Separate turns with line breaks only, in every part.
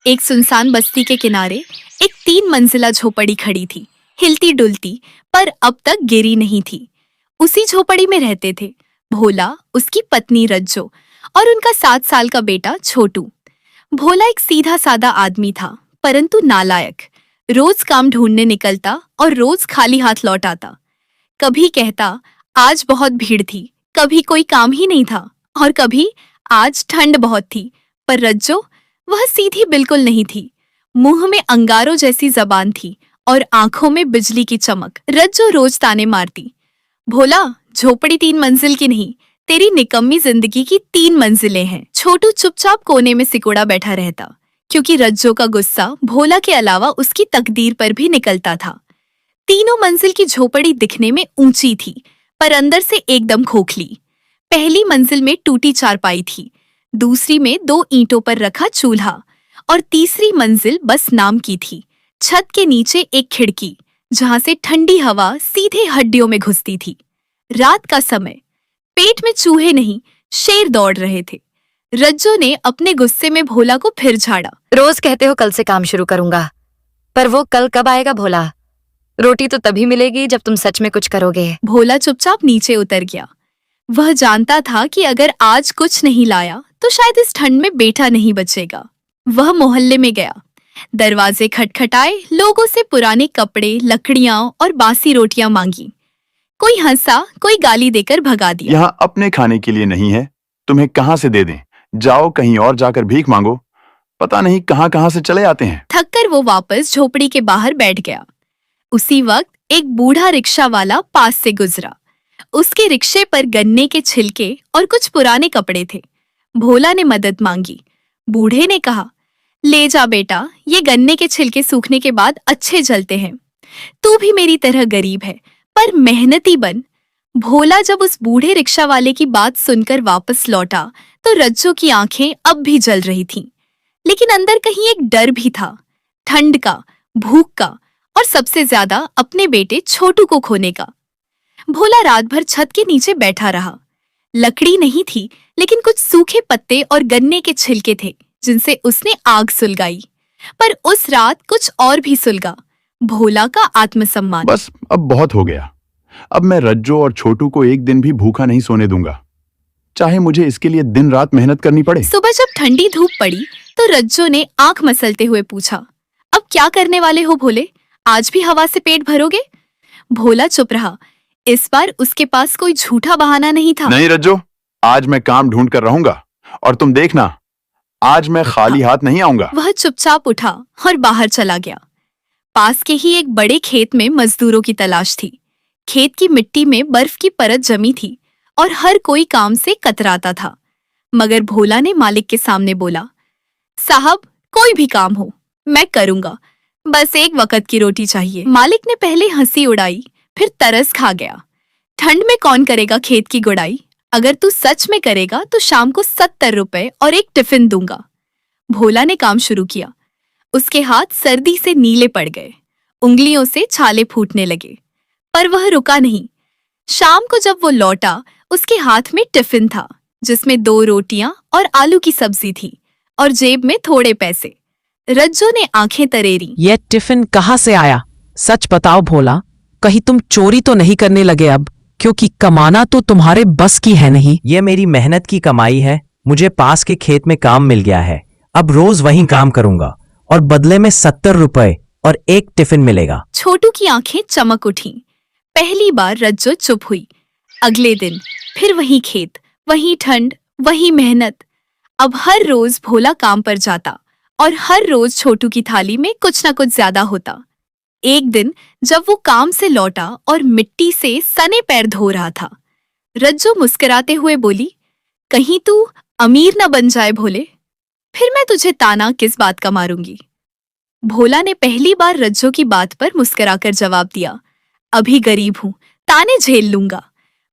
एक सुनसान बस्ती के किनारे एक 3 मंजिला झोपड़ी खड़ी थी, हिलती डुलती, पर अब तक गिरी नहीं थी। उसी झोपड़ी में रहते थे भोला, उसकी पत्नी रज्जो और उनका 7 साल का बेटा छोटू। भोला एक सीधा सादा आदमी था, परंतु नालायक। रोज काम ढूंढने निकलता और रोज खाली हाथ लौट आता। कभी कहता आज बहुत भीड़ थी, कभी कोई काम ही नहीं था, और कभी आज ठंड बहुत थी। पर रज्जो, वह सीधी बिल्कुल नहीं थी। मुंह में अंगारों जैसी जबान थी और आंखों में बिजली की चमक। रज्जो रोज ताने मारती, भोला झोपड़ी 3 मंजिल की नहीं, तेरी निकम्मी जिंदगी की 3 मंजिलें हैं। छोटू चुपचाप कोने में सिकुड़ा बैठा रहता, क्योंकि रज्जो का गुस्सा भोला के अलावा उसकी तकदीर पर भी निकलता था। 3 मंजिल की झोपड़ी दिखने में ऊंची थी, पर अंदर से एकदम खोखली। पहली मंजिल में टूटी चारपाई थी, दूसरी में 2 ईंटों पर रखा चूल्हा, और तीसरी मंजिल बस नाम की थी। छत के नीचे एक खिड़की, जहां से ठंडी हवा सीधे हड्डियों में घुसती थी। रात का समय, पेट में चूहे नहीं, शेर दौड़ रहे थे। रज्जो ने अपने गुस्से में भोला को फिर झाड़ा।
रोज कहते हो कल से काम शुरू करूंगा, पर वो कल कब आएगा भोला? रोटी तो तभी मिलेगी जब तुम सच में कुछ करोगे।
भोला चुपचाप नीचे उतर गया। वह जानता था कि अगर आज कुछ नहीं लाया तो शायद इस ठंड में बेटा नहीं बचेगा। वह मोहल्ले में गया, दरवाजे खटखटाए, लोगों से पुराने कपड़े, लकड़ियां और बासी रोटियां मांगी। कोई हंसा, कोई गाली देकर भगा दिया।
यहाँ अपने खाने के लिए नहीं है, तुम्हें कहाँ से दे दें? जाओ कहीं और जाकर भीख मांगो। पता नहीं कहाँ कहाँ से चले आते हैं।
थककर वो वापस झोपड़ी के बाहर बैठ गया। उसी वक्त एक बूढ़ा रिक्शा वाला पास से गुजरा। उसके रिक्शे पर गन्ने के छिलके और कुछ पुराने कपड़े थे। भोला ने मदद मांगी। बूढ़े ने कहा, ले जा बेटा, ये गन्ने के छिलके सूखने के बाद अच्छे जलते हैं। तू भी मेरी तरह गरीब है, पर मेहनती बन। भोला जब उस बूढ़े रिक्शा वाले की बात सुनकर वापस लौटा तो रज्जो की आंखें अब भी जल रही थीं। लेकिन अंदर कहीं एक डर भी था, ठंड का, भूख का, और सबसे ज्यादा अपने बेटे छोटू को खोने का। भोला रात भर छत के नीचे बैठा रहा। लकड़ी नहीं थी, लेकिन कुछ सूखे पत्ते और गन्ने के छिलके थे, जिनसे उसने आग सुलगाई। पर उस रात कुछ और भी सुलगा, भोला का आत्मसम्मान।
बस अब बहुत हो गया। अब मैं रज्जो और छोटू को एक दिन भी भूखा नहीं सोने दूंगा, चाहे मुझे इसके लिए दिन रात मेहनत करनी पड़े।
सुबह जब ठंडी धूप पड़ी तो रज्जो ने आंख मसलते हुए पूछा, अब क्या करने वाले हो भोले? आज भी हवा से पेट भरोगे? भोला चुप रहा। इस बार उसके पास कोई झूठा बहाना नहीं था।
नहीं रज्जो, आज मैं काम ढूंढ कर रहूंगा, और तुम देखना, आज मैं खाली हाथ नहीं आऊंगा।
वह चुपचाप उठा और बाहर चला गया। पास के ही एक बड़े खेत में मजदूरों की तलाश थी। खेत की मिट्टी में बर्फ की परत जमी थी और हर कोई काम से कतराता था। मगर भोला ने मालिक के सामने बोला, साहब कोई भी काम हो मैं करूंगा, बस एक वक्त की रोटी चाहिए। मालिक ने पहले हंसी उड़ाई, फिर तरस खा गया। ठंड में कौन करेगा खेत की गुड़ाई? अगर तू सच में करेगा तो शाम को 70 रुपए और एक टिफिन दूंगा। भोला ने काम शुरू किया। उसके हाथ सर्दी से नीले पड़ गए, उंगलियों से छाले फूटने लगे, पर वह रुका नहीं। शाम को जब वो लौटा, उसके हाथ में टिफिन था, जिसमें 2 रोटियां और आलू की सब्जी थी, और जेब में थोड़े पैसे। रज्जो ने आंखें तरेरी।
ये टिफिन कहाँ से आया? सच बताओ भोला, कहीं तुम चोरी तो नहीं करने लगे अब? क्योंकि कमाना तो तुम्हारे बस की है नहीं।
ये मेरी मेहनत की कमाई है। मुझे पास के खेत में काम मिल गया है, अब रोज वहीं काम करूंगा, और बदले में 70 रुपए और एक टिफिन मिलेगा।
छोटू की आंखें चमक उठीं। पहली बार रज्जो चुप हुई। अगले दिन फिर वही खेत, वही ठंड, वही मेहनत। अब हर रोज भोला काम पर जाता और हर रोज छोटू की थाली में कुछ न कुछ ज्यादा होता। एक दिन जब वो काम से लौटा और मिट्टी से सने पैर धो रहा था, रज्जो मुस्कुराते हुए बोली, कहीं तू अमीर न बन जाए भोले, फिर मैं तुझे ताना किस बात का मारूंगी। भोला ने पहली बार रज्जो की बात पर मुस्कुराकर जवाब दिया, अभी गरीब हूं, ताने झेल लूंगा,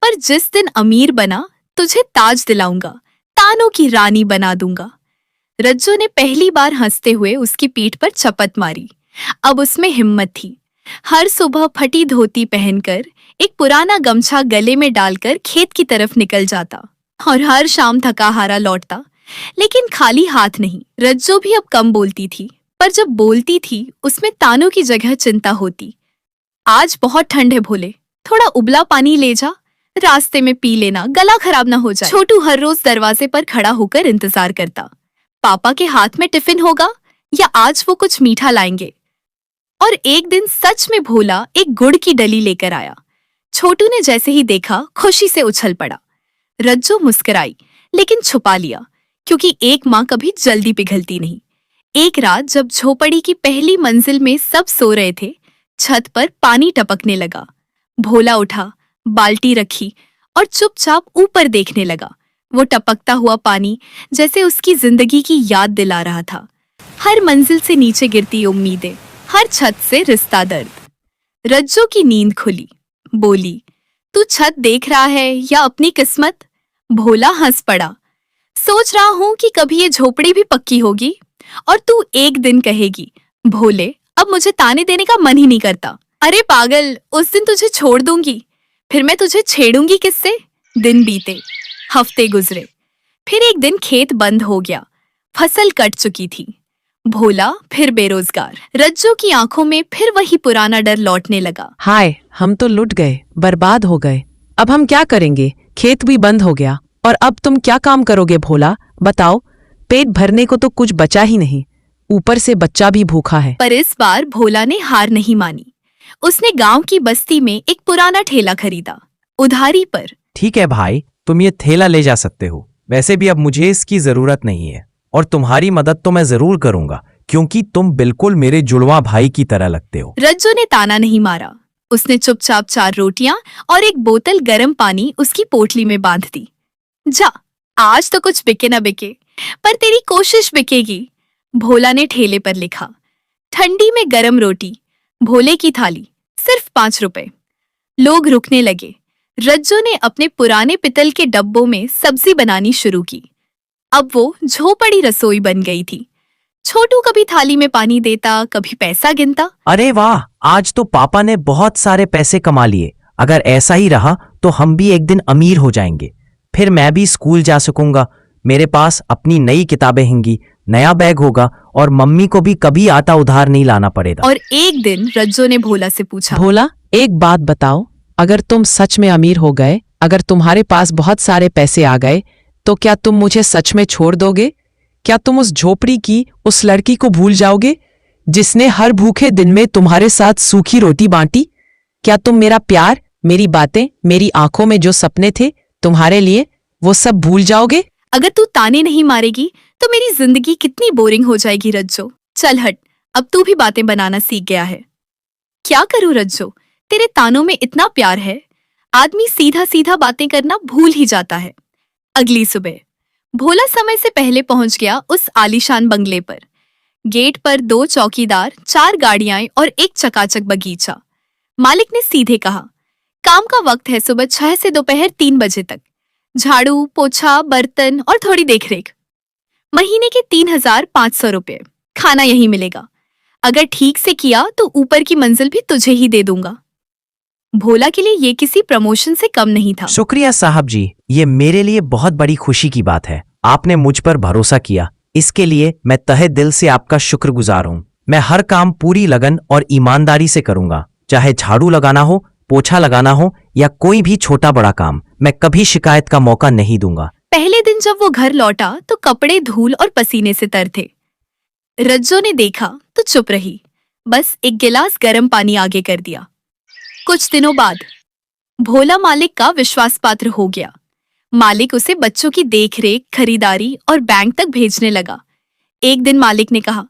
पर जिस दिन अमीर बना तुझे ताज दिलाऊंगा, तानों की रानी बना दूंगा। रज्जो ने पहली बार हंसते हुए उसकी पीठ पर चपत मारी। अब उसमें हिम्मत थी। हर सुबह फटी धोती पहनकर, एक पुराना गमछा गले में डालकर खेत की तरफ निकल जाता, और हर शाम थका हारा लौटता, लेकिन खाली हाथ नहीं। रज्जो भी अब कम बोलती थी, पर जब बोलती थी उसमें तानों की जगह चिंता होती। आज बहुत ठंड है भोले, थोड़ा उबला पानी ले जा, रास्ते में पी लेना, गला खराब ना हो जाए। छोटू हर रोज दरवाजे पर खड़ा होकर इंतजार करता, पापा के हाथ में टिफिन होगा या आज वो कुछ मीठा लाएंगे। और एक दिन सच में भोला एक गुड़ की डली लेकर आया। छोटू ने जैसे ही देखा खुशी से उछल पड़ा। रज्जो मुस्कुराई, लेकिन छुपा लिया, क्योंकि एक माँ कभी जल्दी पिघलती नहीं। एक रात जब झोपड़ी की पहली मंजिल में सब सो रहे थे, छत पर पानी टपकने लगा। भोला उठा, बाल्टी रखी और चुपचाप ऊपर देखने लगा। वो टपकता हुआ पानी जैसे उसकी जिंदगी की याद दिला रहा था। हर मंजिल से नीचे गिरती उम्मीदें, हर छत से रिश्ता दर्द। रज्जो की नींद खुली, बोली, तू छत देख रहा है या अपनी किस्मत? भोला हंस पड़ा। सोच रहा हूं कि कभी ये झोपड़ी भी पक्की होगी और तू एक दिन कहेगी, भोले अब मुझे ताने देने का मन ही नहीं करता। अरे पागल, उस दिन तुझे छोड़ दूंगी, फिर मैं तुझे छेड़ूंगी किससे? दिन बीते, हफ्ते गुजरे, फिर एक दिन खेत बंद हो गया, फसल कट चुकी थी। भोला फिर बेरोजगार। रज्जो की आंखों में फिर वही पुराना डर लौटने लगा।
हाय, हम तो लुट गए, बर्बाद हो गए। अब हम क्या करेंगे? खेत भी बंद हो गया और अब तुम क्या काम करोगे भोला? बताओ, पेट भरने को तो कुछ बचा ही नहीं, ऊपर से बच्चा भी भूखा है।
पर इस बार भोला ने हार नहीं मानी। उसने गांव की बस्ती में एक पुराना ठेला खरीदा, उधारी पर।
ठीक है भाई, तुम ये थैला ले जा सकते हो। वैसे भी अब मुझे इसकी जरूरत नहीं है, और तुम्हारी मदद तो मैं जरूर करूंगा, क्योंकि तुम बिल्कुल मेरे जुड़वा भाई की तरह लगते हो।
रज्जो ने ताना नहीं मारा। उसने चुपचाप 4 रोटियां और एक बोतल गर्म पानी उसकी पोटली में बांध दी। जा, आज तो कुछ बिके न बिके, पर तेरी कोशिश बिकेगी। भोला ने ठेले पर लिखा। ठंडी में गरम रोटी, भोले की थाली, सिर्फ 5 रुपए। लोग रुकने लगे। रज्जो ने अपने पुराने पितल के डब्बों में सब्जी बनानी शुरू की। अब वो झोपड़ी रसोई बन गई थी। छोटू कभी थाली में पानी देता, कभी पैसा गिनता।
अरे वाह, आज तो पापा ने बहुत सारे पैसे कमा लिए। अगर ऐसा ही रहा तो हम भी एक दिन अमीर हो जाएंगे। फिर मैं भी स्कूल जा सकूंगा, मेरे पास अपनी नई किताबें होंगी, नया बैग होगा, और मम्मी को भी कभी आटा उधार नहीं लाना पड़ेगा।
और एक दिन रज्जो ने भोला से पूछा,
भोला, एक बात बताओ, अगर तुम सच में अमीर हो गए, अगर तुम्हारे पास बहुत सारे पैसे आ गए, तो क्या तुम मुझे सच में छोड़ दोगे? क्या तुम उस झोपड़ी की उस लड़की को भूल जाओगे जिसने हर भूखे दिन में तुम्हारे साथ सूखी रोटी बांटी? क्या तुम मेरा प्यार, मेरी बातें, मेरी आंखों में जो सपने थे तुम्हारे लिए, वो सब भूल जाओगे?
अगर तू ताने नहीं मारेगी तो मेरी जिंदगी कितनी बोरिंग हो जाएगी रज्जो। चल हट, अब तू भी बातें बनाना सीख गया है। क्या करूं रज्जो, तेरे तानों में इतना प्यार है, आदमी सीधा सीधा बातें करना भूल ही जाता है। अगली सुबह भोला समय से पहले पहुंच गया उस आलीशान बंगले पर। गेट पर 2 चौकीदार, 4 गाड़ियां और एक चकाचक बगीचा। मालिक ने सीधे कहा, काम का वक्त है सुबह 6 से दोपहर 3 बजे तक। झाड़ू, पोछा, बर्तन और थोड़ी देखरेख। महीने के 3,500 रुपये। खाना यही मिलेगा। अगर ठीक से किया तो ऊपर की मंजिल भी तुझे ही दे दूंगा। भोला के लिए ये किसी प्रमोशन से कम नहीं था।
शुक्रिया साहब जी, ये मेरे लिए बहुत बड़ी खुशी की बात है। आपने मुझ पर भरोसा किया, इसके लिए मैं तहे दिल से आपका शुक्रगुजार हूँ। मैं हर काम पूरी लगन और ईमानदारी से करूंगा, चाहे झाड़ू लगाना हो, पोछा लगाना हो या कोई भी छोटा बड़ा काम। मैं कभी शिकायत का मौका नहीं दूंगा।
पहले दिन जब वो घर लौटा तो कपड़े धूल और पसीने से तर थे। रज्जो ने देखा तो चुप रही, बस एक गिलास गर्म पानी आगे कर दिया। कुछ दिनों बाद भोला मालिक का विश्वास पात्र हो गया। मालिक उसे बच्चों की देखरेख, खरीदारी और बैंक तक भेजने लगा। एक दिन मालिक ने कहा,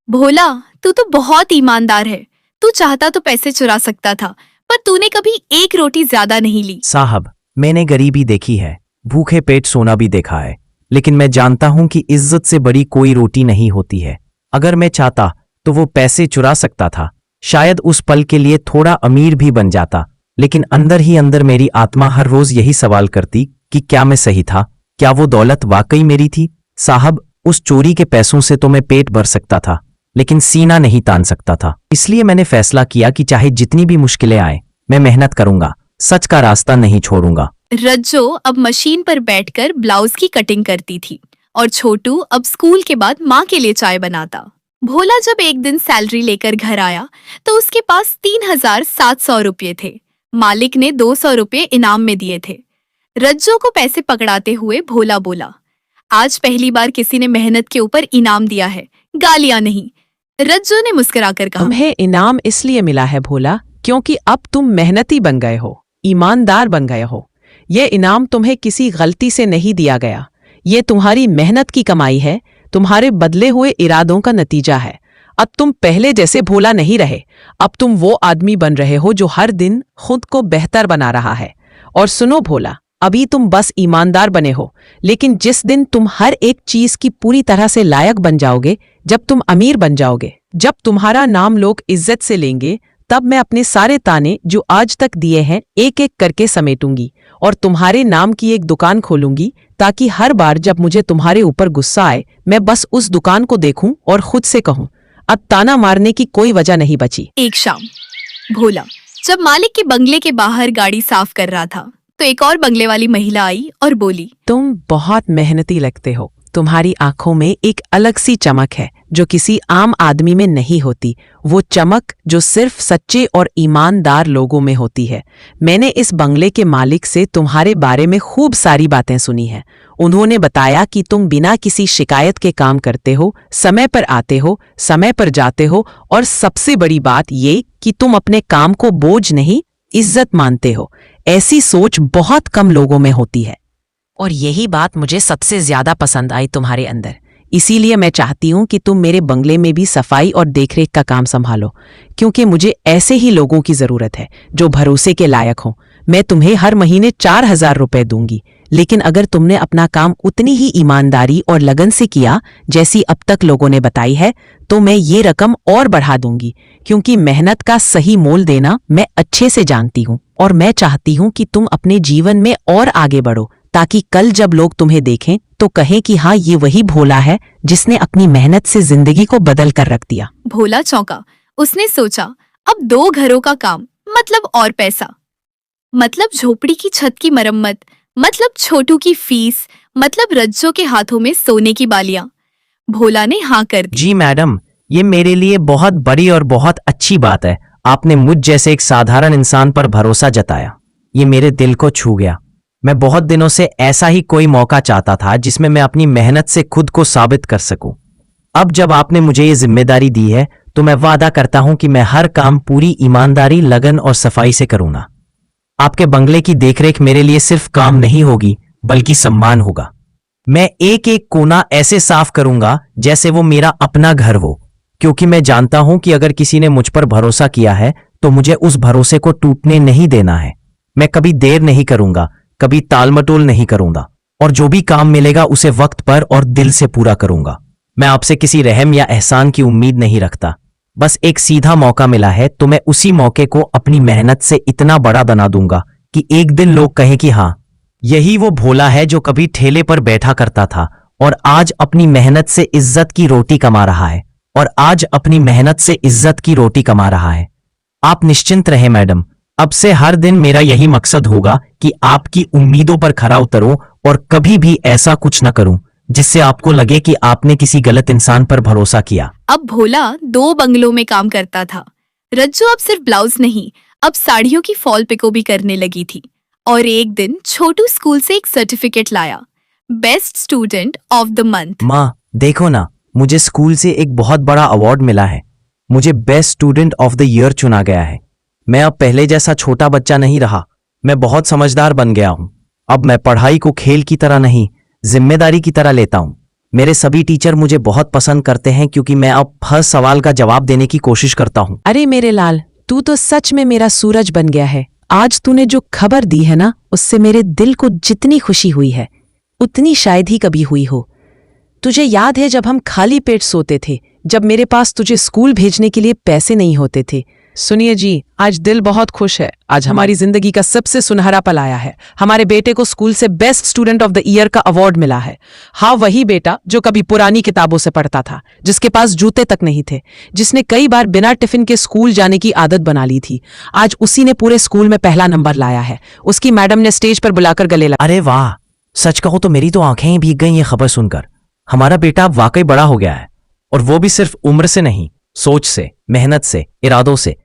भोला तू तो बहुत ईमानदार है, तू चाहता तो पैसे चुरा सकता था, पर तूने कभी एक रोटी ज्यादा नहीं ली।
साहब, मैंने गरीबी देखी है, भूखे पेट सोना भी देखा है, लेकिन मैं जानता हूं कि इज्जत से बड़ी कोई रोटी नहीं होती है। अगर मैं चाहता तो वो पैसे चुरा सकता था, शायद उस पल के लिए थोड़ा अमीर भी बन जाता, लेकिन अंदर ही अंदर मेरी आत्मा हर रोज यही सवाल करती कि क्या मैं सही था, क्या वो दौलत वाकई मेरी थी। साहब, उस चोरी के पैसों से तो मैं पेट भर सकता था, लेकिन सीना नहीं तान सकता था। इसलिए मैंने फैसला किया कि चाहे जितनी भी मुश्किलें आए, मैं मेहनत करूंगा, सच का रास्ता नहीं छोड़ूंगा।
रज्जो अब मशीन पर बैठकर ब्लाउज की कटिंग करती थी। और छोटू अब स्कूल के बाद माँ के लिए चाय बनाता। भोला जब एक दिन सैलरी लेकर घर आया तो उसके पास 3,700 रुपये थे। मालिक ने 200 रुपये इनाम में दिए थे। रज्जो को पैसे पकड़ाते हुए भोला बोला, आज पहली बार किसी ने मेहनत के ऊपर इनाम दिया है, गालियां नहीं। रज्जो ने मुस्कुराकर कहा,
तुम्हें इनाम इसलिए मिला है भोला क्योंकि अब तुम मेहनती बन गए हो, ईमानदार बन गए हो। ये इनाम तुम्हें किसी गलती से नहीं दिया गया, ये तुम्हारी मेहनत की कमाई है, तुम्हारे बदले हुए इरादों का नतीजा है। अब तुम पहले जैसे भोला नहीं रहे, अब तुम वो आदमी बन रहे हो जो हर दिन खुद को बेहतर बना रहा है। और सुनो भोला, अभी तुम बस ईमानदार बने हो, लेकिन जिस दिन तुम हर एक चीज की पूरी तरह से लायक बन जाओगे, जब तुम अमीर बन जाओगे, जब तुम्हारा नाम लोग इज्जत से लेंगे, तब मैं अपने सारे ताने जो आज तक दिए हैं एक एक करके समेटूंगी और तुम्हारे नाम की एक दुकान खोलूंगी, ताकि हर बार जब मुझे तुम्हारे ऊपर गुस्सा आए, मैं बस उस दुकान को देखूं और खुद से कहूं, अब ताना मारने की कोई वजह नहीं बची।
एक शाम भोला जब मालिक के बंगले के बाहर गाड़ी साफ कर रहा था तो एक और बंगले वाली महिला आई और बोली,
तुम बहुत मेहनती लगते हो, तुम्हारी आंखों में एक अलग सी चमक है जो किसी आम आदमी में नहीं होती, वो चमक जो सिर्फ सच्चे और ईमानदार लोगों में होती है। मैंने इस बंगले के मालिक से तुम्हारे बारे में खूब सारी बातें सुनी हैं। उन्होंने बताया कि तुम बिना किसी शिकायत के काम करते हो, समय पर आते हो, समय पर जाते हो, और सबसे बड़ी बात ये कि तुम अपने काम को बोझ नहीं, इज्जत मानते हो। ऐसी सोच बहुत कम लोगों में होती है और यही बात मुझे सबसे ज्यादा पसंद आई तुम्हारे अंदर। इसीलिए मैं चाहती हूँ कि तुम मेरे बंगले में भी सफाई और देखरेख का काम संभालो, क्योंकि मुझे ऐसे ही लोगों की जरूरत है जो भरोसे के लायक हों। मैं तुम्हें हर महीने 4,000 रुपए दूंगी, लेकिन अगर तुमने अपना काम उतनी ही ईमानदारी और लगन से किया जैसी अब तक लोगों ने बताई है, तो मैं ये रकम और बढ़ा दूंगी, क्योंकि मेहनत का सही मोल देना मैं अच्छे से जानती हूँ। और मैं चाहती हूँ कि तुम अपने जीवन में और आगे बढ़ो, ताकि कल जब लोग तुम्हें देखें तो कहें कि हाँ, ये वही भोला है जिसने अपनी मेहनत से जिंदगी को बदल कर रख दिया।
भोला चौंका। उसने सोचा, अब 2 घरों का काम, मतलब और पैसा, मतलब झोपड़ी की छत की मरम्मत, मतलब छोटू की फीस, मतलब रज्जो के हाथों में सोने की बालियां। भोला ने हाँ कर दी।
जी मैडम, ये मेरे लिए बहुत बड़ी और बहुत अच्छी बात है। आपने मुझ जैसे एक साधारण इंसान पर भरोसा जताया, ये मेरे दिल को छू गया। मैं बहुत दिनों से ऐसा ही कोई मौका चाहता था जिसमें मैं अपनी मेहनत से खुद को साबित कर सकूं। अब जब आपने मुझे ये जिम्मेदारी दी है तो मैं वादा करता हूं कि मैं हर काम पूरी ईमानदारी, लगन और सफाई से करूंगा। आपके बंगले की देखरेख मेरे लिए सिर्फ काम नहीं होगी, बल्कि सम्मान होगा। मैं एक एक कोना ऐसे साफ करूंगा जैसे वो मेरा अपना घर हो, क्योंकि मैं जानता हूं कि अगर किसी ने मुझ पर भरोसा किया है तो मुझे उस भरोसे को टूटने नहीं देना है। मैं कभी देर नहीं करूंगा, कभी टालमटोल नहीं करूंगा, और जो भी काम मिलेगा उसे वक्त पर और दिल से पूरा करूंगा। मैं आपसे किसी रहम या एहसान की उम्मीद नहीं रखता। बस एक सीधा मौका मिला है तो मैं उसी मौके को अपनी मेहनत से इतना बड़ा बना दूंगा कि एक दिन लोग कहें कि हाँ, यही वो भोला है जो कभी ठेले पर बैठा करता था और आज अपनी मेहनत से इज्जत की रोटी कमा रहा है, और आज अपनी मेहनत से इज्जत की रोटी कमा रहा है। आप निश्चिंत रहें मैडम, अब से हर दिन मेरा यही मकसद होगा कि आपकी उम्मीदों पर खरा उतरूं और कभी भी ऐसा कुछ न करूं जिससे आपको लगे कि आपने किसी गलत इंसान पर भरोसा किया।
अब भोला 2 बंगलों में काम करता था। रज्जू अब सिर्फ ब्लाउज नहीं, अब साड़ियों की फॉल पिको भी करने लगी थी। और एक दिन छोटू स्कूल से एक सर्टिफिकेट लाया, best student of the month.
माँ देखो ना, मुझे स्कूल से एक बहुत बड़ा अवार्ड मिला है। मुझे best student of the year चुना गया है। मैं अब पहले जैसा छोटा बच्चा नहीं रहा, मैं बहुत समझदार बन गया हूँ। अब मैं पढ़ाई को खेल की तरह नहीं, जिम्मेदारी की तरह लेता हूँ। मेरे सभी टीचर मुझे बहुत पसंद करते हैं क्योंकि मैं अब हर सवाल का जवाब देने की कोशिश करता हूँ।
अरे मेरे लाल, तू तो सच में मेरा सूरज बन गया है। आज तूने जो खबर दी है ना, उससे मेरे दिल को जितनी खुशी हुई है उतनी शायद ही कभी हुई हो। तुझे याद है जब हम खाली पेट सोते थे, जब मेरे पास तुझे स्कूल भेजने के लिए पैसे नहीं होते थे। सुनिए जी, आज दिल बहुत खुश है। आज हमारी जिंदगी का सबसे सुनहरा पल आया है। हमारे बेटे को स्कूल से best student of the year का अवार्ड मिला है। हाँ, वही बेटा जो कभी पुरानी किताबों से पढ़ता था, जिसके पास जूते तक नहीं थे, जिसने कई बार बिना टिफिन के स्कूल जाने की आदत बना ली थी। आज उसी ने पूरे स्कूल में पहला नंबर लाया है। उसकी मैडम ने स्टेज पर बुलाकर गले लगा।
अरे वाह, सच कहो तो मेरी तो आंखें ही भीग गई ये खबर सुनकर। हमारा बेटा अब वाकई बड़ा हो गया है, और वो भी सिर्फ उम्र से नहीं, सोच से, मेहनत से, इरादों से।